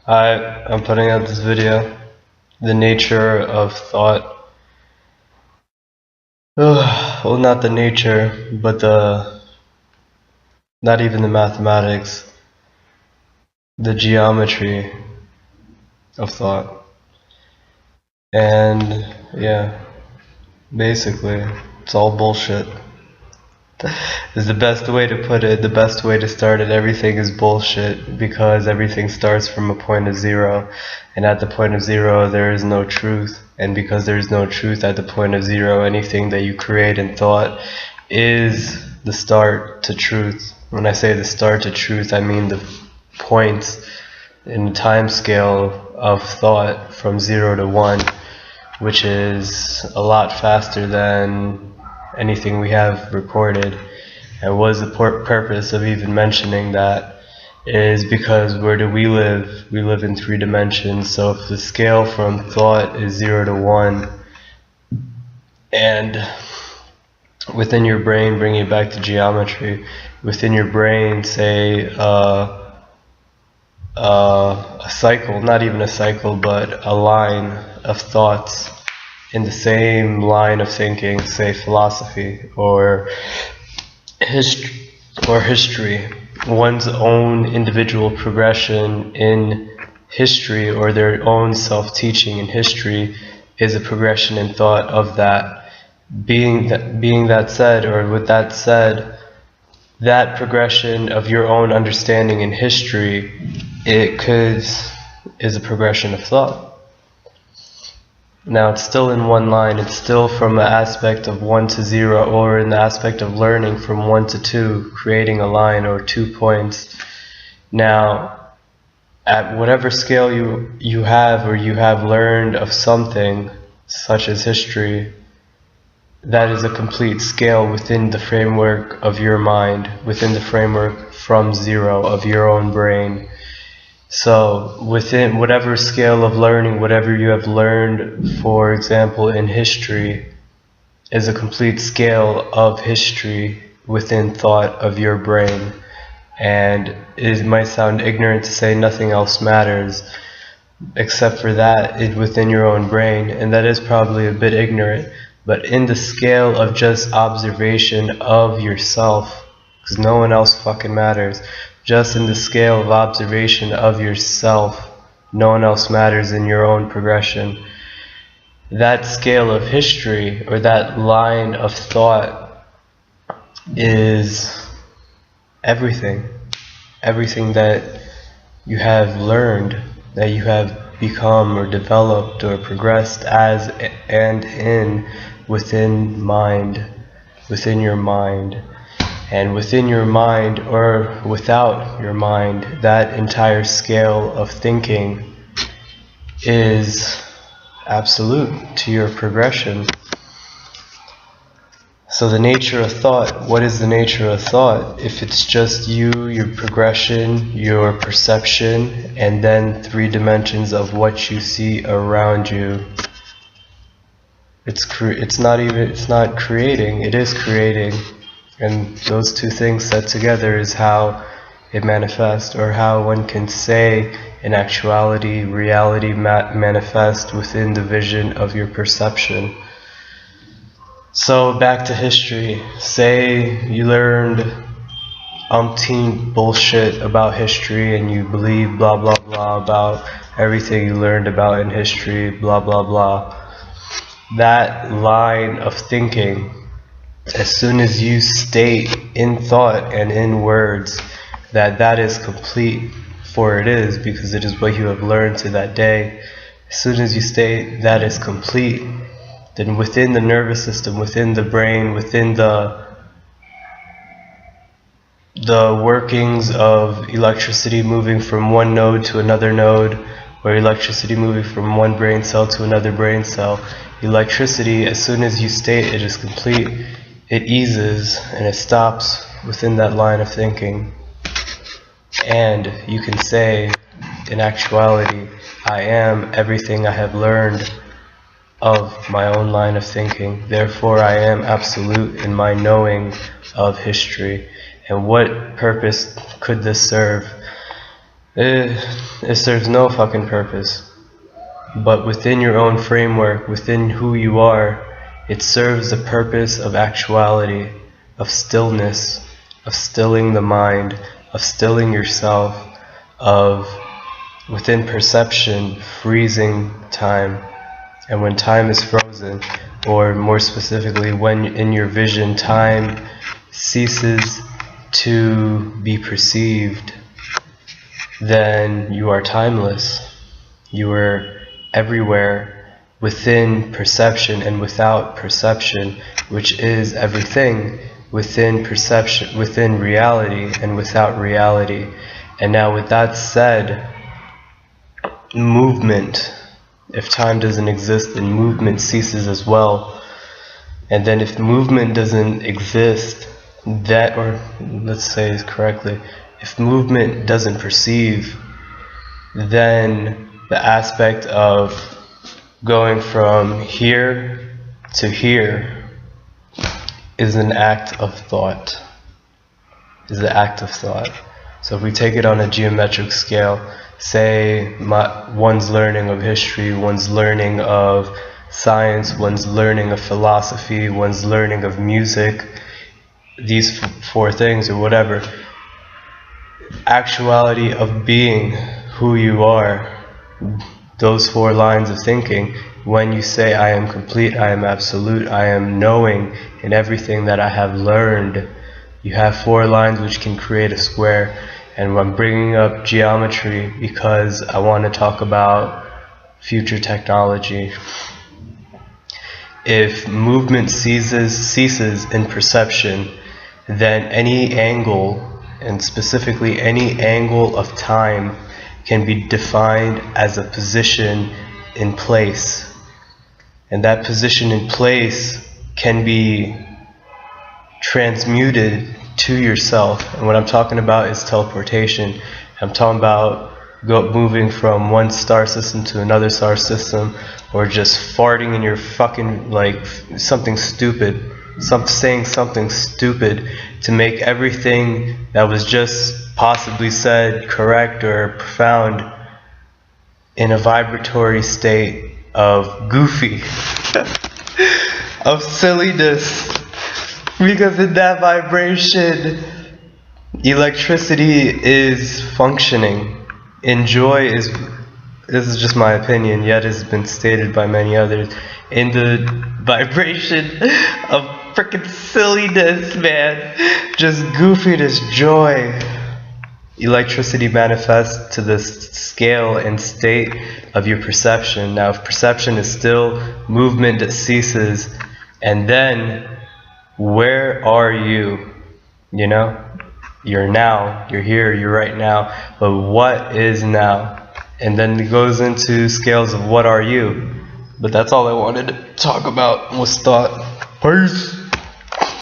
I'm putting out this video, the nature of thought. Well, not the nature, but not even the mathematics, the geometry of thought. And yeah, basically, it's all bullshit. Is the best way to put it, the best way to start it. Everything is bullshit because everything starts from a point of zero, and at the point of zero there is no truth, and because there is no truth at the point of zero, anything that you create in thought is the start to truth. When I say the start to truth, I mean the points in the time scale of thought from 0 to 1, which is a lot faster than anything we have recorded. And what is the purpose of even mentioning that is because where do we live? We live in 3 dimensions. So if the scale from thought is 0 to 1, and within your brain, bringing it back to geometry, within your brain, say a cycle, not even a cycle, but a line of thoughts in the same line of thinking, say philosophy or history, one's own individual progression in history or their own self-teaching in history is a progression in thought of that. Being that said, or with that said, that progression of your own understanding in history, is a progression of thought. Now it's still in one line, it's still from the aspect of 1 to 0, or in the aspect of learning from 1 to 2, creating a line or 2 points. Now, at whatever scale you have or you have learned of something, such as history, that is a complete scale within the framework of your mind, within the framework from 0 of your own brain. So within whatever scale of learning, whatever you have learned, for example, in history, is a complete scale of history within thought of your brain. And it might sound ignorant to say nothing else matters except for that within your own brain, and that is probably a bit ignorant, but in the scale of just observation of yourself, because no one else fucking matters, just in the scale of observation of yourself, no one else matters in your own progression. That scale of history, or that line of thought, is everything. Everything that you have learned, that you have become or developed or progressed as and in within mind, within your mind. And within your mind or without your mind, that entire scale of thinking is absolute to your progression. So the nature of thought, what is the nature of thought? If it's just you, your progression, your perception, and then 3 dimensions of what you see around you, it's not creating, it is creating. And those 2 things set together is how it manifests, or how one can say in actuality, reality manifest within the vision of your perception. So back to history. Say you learned umpteen bullshit about history and you believe blah blah blah about everything you learned about in history, blah blah blah. That line of thinking, as soon as you state in thought and in words that is complete, for it is, because it is what you have learned to that day, as soon as you state that is complete, then within the nervous system, within the brain, within the workings of electricity moving from one node to another node, or electricity moving from one brain cell to another brain cell, electricity, as soon as you state it is complete, it eases and it stops within that line of thinking. And you can say, in actuality, I am everything I have learned of my own line of thinking. Therefore, I am absolute in my knowing of history. And what purpose could this serve? It serves no fucking purpose. But within your own framework, within who you are, it serves the purpose of actuality, of stillness, of stilling the mind, of stilling yourself, of within perception, freezing time. And when time is frozen, or more specifically, when in your vision time ceases to be perceived, then you are timeless. You are everywhere within perception and without perception, which is everything within perception, within reality and without reality. And now with that said, movement, if time doesn't exist, then movement ceases as well. And then if movement doesn't exist, that, or let's say it correctly, if movement doesn't perceive, then the aspect of going from here to here is an act of thought. Is the act of thought. So if we take it on a geometric scale, say one's learning of history, one's learning of science, one's learning of philosophy, one's learning of music, these four things or whatever, actuality of being who you are, those four lines of thinking, when you say I am complete, I am absolute, I am knowing in everything that I have learned, you have four lines which can create a square. And I'm bringing up geometry because I want to talk about future technology. If movement ceases in perception, then any angle, and specifically any angle of time, can be defined as a position in place. And that position in place can be transmuted to yourself. And what I'm talking about is teleportation. I'm talking about moving from one star system to another star system, or just farting in your fucking, like, something stupid, saying something stupid to make everything that was just possibly said correct or profound in a vibratory state of goofy, of silliness. Because in that vibration, electricity is functioning. Enjoy is, this is just my opinion, yet has been stated by many others, in the vibration of frickin' silliness, man, just goofiness, joy, electricity manifests to the scale and state of your perception. Now, if perception is still movement that ceases, and then where are you? You know? You're now, you're here, you're right now, but what is now? And then it goes into scales of what are you? But that's all I wanted to talk about was thought. Peace!